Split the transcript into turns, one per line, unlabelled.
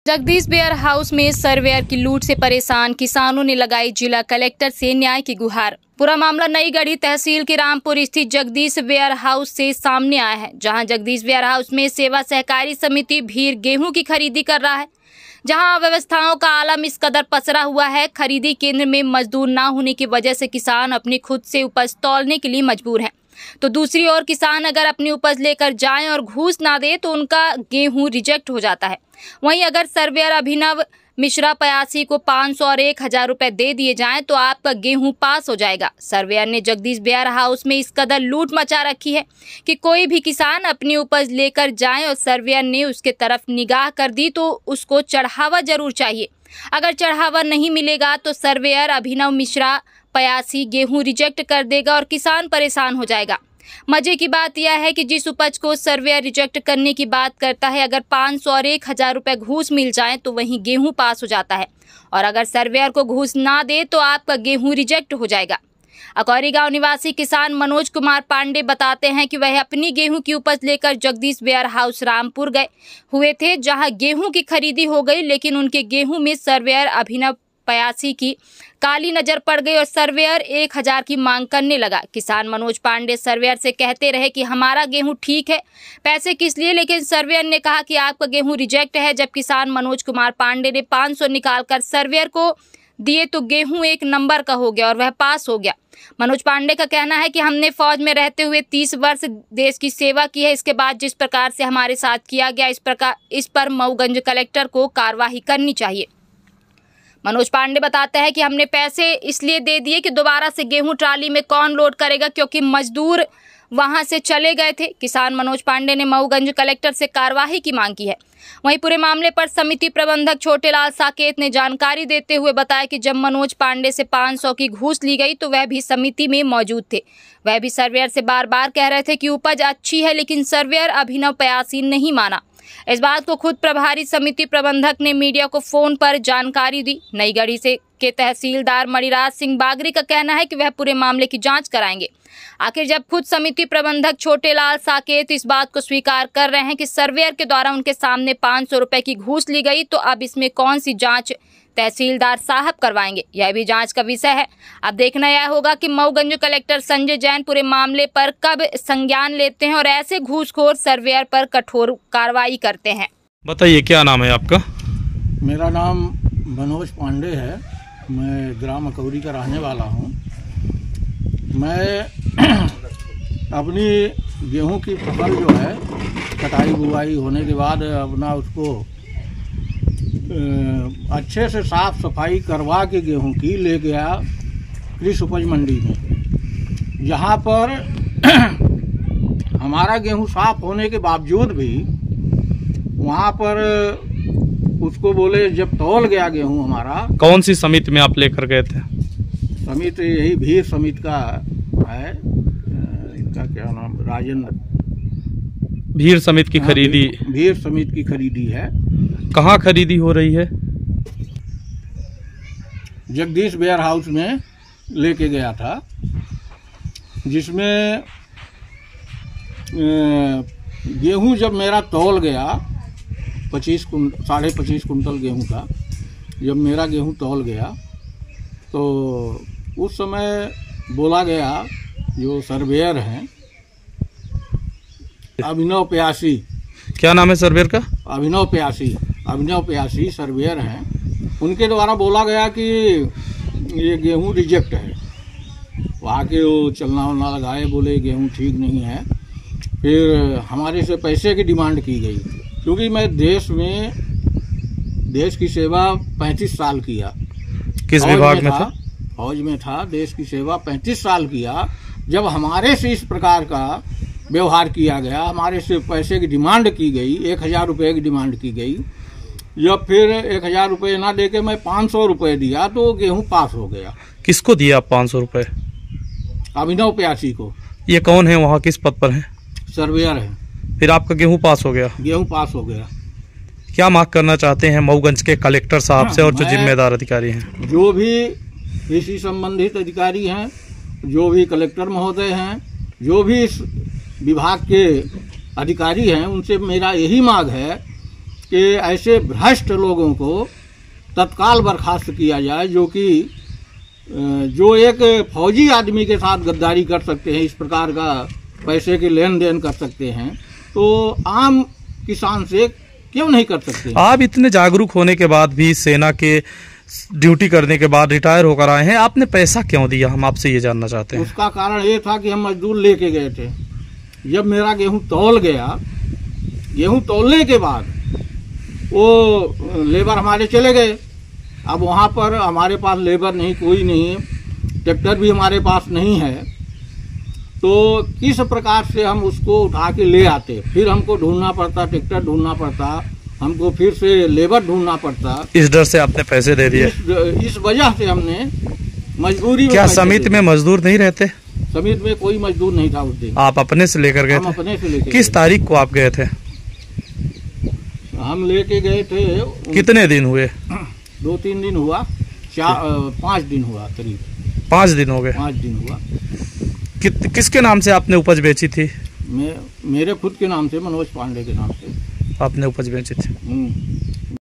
Jagdish ware house में surveyor की लूट से परेशान किसानों ने लगाई जिला कलेक्टर से न्याय की गुहार। पूरा मामला नई गढ़ी तहसील के रामपुर स्थित जगदीश वेयर हाउस से सामने आया है, जहां जगदीश वेयर हाउस में सेवा सहकारी समिति भीड़ गेहूं की खरीदी कर रहा है, जहां अव्यवस्थाओं का आलम इस कदर पसरा हुआ है। खरीदी केंद्र में मजदूर न होने की वजह से किसान अपनी खुद से उपज तौलने के लिए मजबूर हैं, तो दूसरी ओर किसान अगर अपनी उपज लेकर जाएं और घूस ना दे तो उनका गेहूं रिजेक्ट हो जाता है। वहीं अगर सर्वेयर अभिनव मिश्रा 85 को 500 और 1000 रुपए दे दिए जाएं तो आपका गेहूं पास हो जाएगा। सर्वेयर ने जगदीश वेयर हाउस में इस कदर लूट मचा रखी है कि कोई भी किसान अपनी उपज लेकर जाए और सर्वेयर ने उसके तरफ निगाह कर दी तो उसको चढ़ावा जरूर चाहिए। अगर चढ़ावा नहीं मिलेगा तो सर्वेयर अभिनव मिश्रा 85 गेहूं रिजेक्ट कर देगा और किसान परेशान हो जाएगा। मजे की बात यह है कि जिस उपज को सर्वेयर रिजेक्ट करने की बात करता है, अगर 500 और 1000 रुपए घूस मिल जाए तो वहीं गेहूं पास हो जाता है, और अगर सर्वेयर को घूस ना दे तो आपका गेहूं रिजेक्ट हो जाएगा। अकौरी गांव निवासी किसान मनोज कुमार पांडे बताते हैं कि वह अपनी गेहूं की उपज लेकर जगदीश वेयर हाउस रामपुर गए हुए थे, जहां गेहूं की खरीदी हो गई, लेकिन उनके गेहूं में सर्वेयर अभिनव 85 की काली नजर पड़ गई और सर्वेयर 1000 की मांग करने लगा। किसान मनोज पांडे सर्वेयर से कहते रहे कि हमारा गेहूं ठीक है, पैसे किस लिए, लेकिन सर्वेयर ने कहा कि आपका गेहूं रिजेक्ट है। जब किसान मनोज कुमार पांडे ने 500 निकालकर सर्वेयर को दिए तो गेहूं 1 नंबर का हो गया और वह पास हो गया। मनोज पांडे का कहना है कि हमने फौज में रहते हुए 30 वर्ष देश की सेवा की है। इसके बाद जिस प्रकार से हमारे साथ किया गया, इस पर मऊगंज कलेक्टर को कार्रवाई करनी चाहिए। मनोज पांडे बताते हैं कि हमने पैसे इसलिए दे दिए कि दोबारा से गेहूं ट्राली में कौन लोड करेगा, क्योंकि मजदूर वहां से चले गए थे। किसान मनोज पांडे ने मऊगंज कलेक्टर से कार्रवाई की मांग की है। वहीं पूरे मामले पर समिति प्रबंधक छोटेलाल साकेत ने जानकारी देते हुए बताया कि जब मनोज पांडे से 500 की घूस ली गई तो वह भी समिति में मौजूद थे। वह भी सर्वेयर से बार बार कह रहे थे कि उपज अच्छी है, लेकिन सर्वेयर अभिनव 85 नहीं माना। इस बात को खुद प्रभारी समिति प्रबंधक ने मीडिया को फोन पर जानकारी दी। नई गढ़ी के तहसीलदार मणिराज सिंह बागरी का कहना है कि वह पूरे मामले की जांच कराएंगे। आखिर जब खुद समिति प्रबंधक छोटेलाल साकेत इस बात को स्वीकार कर रहे हैं कि सर्वेयर के द्वारा उनके सामने 500 रुपए की घूस ली गई, तो अब इसमें कौन सी जांच तहसीलदार साहब करवाएंगे, यह भी जांच का विषय है। अब देखना यह होगा कि मऊगंज कलेक्टर संजय जैन पूरे मामले पर कब संज्ञान लेते हैं और ऐसे घूसखोर सर्वेयर पर कठोर कार्रवाई करते हैं।
बताइए, क्या नाम है आपका?
मेरा नाम मनोज पांडे है, मैं ग्राम अकौरी का रहने वाला हूँ। मैं अपनी गेहूं की फसल जो है कटाई बुआई होने के बाद अपना उसको अच्छे से साफ सफाई करवा के गेहूं की ले गया कृषि उपज मंडी में, जहां पर हमारा गेहूं साफ होने के बावजूद भी वहां पर उसको बोले, जब तौल गया गेहूं हमारा।
कौन सी समिति में आप लेकर गए थे?
समिति यही भीड़ समिति का है, इनका क्या नाम, राजेंद्र।
भीड़ समिति की खरीदी?
भीड़ समिति की खरीदी है।
कहाँ खरीदी हो रही है?
जगदीश वेयर हाउस में लेके गया था, जिसमें गेहूं जब मेरा तौल गया 25.5 कुंटल गेहूं का, जब मेरा गेहूं तौल गया तो उस समय बोला गया, जो सर्वेयर हैं अभिनव 85।
क्या नाम है सर्वेयर का?
अभिनव 85 सर्वेयर हैं। उनके द्वारा बोला गया कि ये गेहूं रिजेक्ट है। वहाँ के वो चलना वलना लगाए, बोले गेहूं ठीक नहीं है। फिर हमारे से पैसे की डिमांड की गई, क्योंकि मैं देश की सेवा 35 साल किया।
किस विभाग में था?
फौज में था। देश की सेवा 35 साल किया। जब हमारे से इस प्रकार का व्यवहार किया गया, हमारे से पैसे की डिमांड की गई, 1000 रुपये की डिमांड की गई, जब फिर 1000 रुपये ना देके मैं 500 रुपये दिया तो गेहूं पास हो गया।
किसको दिया आप 500 रुपये?
अभिनव 85 को।
ये कौन है, वहाँ किस पद पर है?
सर्वेयर है।
फिर आपका गेहूं पास हो गया?
गेहूं पास हो गया।
क्या मांग करना चाहते हैं मऊगंज के कलेक्टर साहब से और जो जिम्मेदार अधिकारी हैं?
जो भी कृषि संबंधित अधिकारी हैं, जो भी कलेक्टर महोदय हैं, जो भी इस विभाग के अधिकारी हैं, उनसे मेरा यही मांग है कि ऐसे भ्रष्ट लोगों को तत्काल बर्खास्त किया जाए, जो एक फौजी आदमी के साथ गद्दारी कर सकते हैं, इस प्रकार का पैसे के लेन देन कर सकते हैं, तो आम किसान से क्यों नहीं कर सकते?
आप इतने जागरूक होने के बाद भी, सेना के ड्यूटी करने के बाद रिटायर होकर आए हैं, आपने पैसा क्यों दिया, हम आपसे ये जानना चाहते हैं।
उसका कारण ये था कि हम मजदूर लेके गए थे। जब मेरा गेहूं तौल गया, गेहूं तौलने के बाद वो लेबर हमारे चले गए। अब वहाँ पर हमारे पास लेबर नहीं, कोई नहीं, ट्रैक्टर भी हमारे पास नहीं है, तो किस प्रकार से हम उसको उठा के ले आते? फिर हमको ढूंढना पड़ता, ट्रैक्टर ढूंढना पड़ता, हमको फिर से लेबर ढूंढना पड़ता।
इस डर से आपने पैसे दे दिए?
इस वजह से हमने मजबूरी में।
क्या समिति में मजदूर नहीं रहते?
समिति में कोई मजदूर नहीं था उस दिन।
आप अपने से लेकर गए थे?
हम अपने से लेकर।
किस तारीख को आप गए थे?
हम लेके गए थे।
कितने दिन हुए?
2-3 दिन हुआ, 5 दिन हुआ करीब।
5 दिन हो गए?
5 दिन हुआ।
किसके नाम से आपने उपज बेची थी?
मेरे खुद के नाम से, मनोज पांडे के नाम से
आपने उपज बेची थी।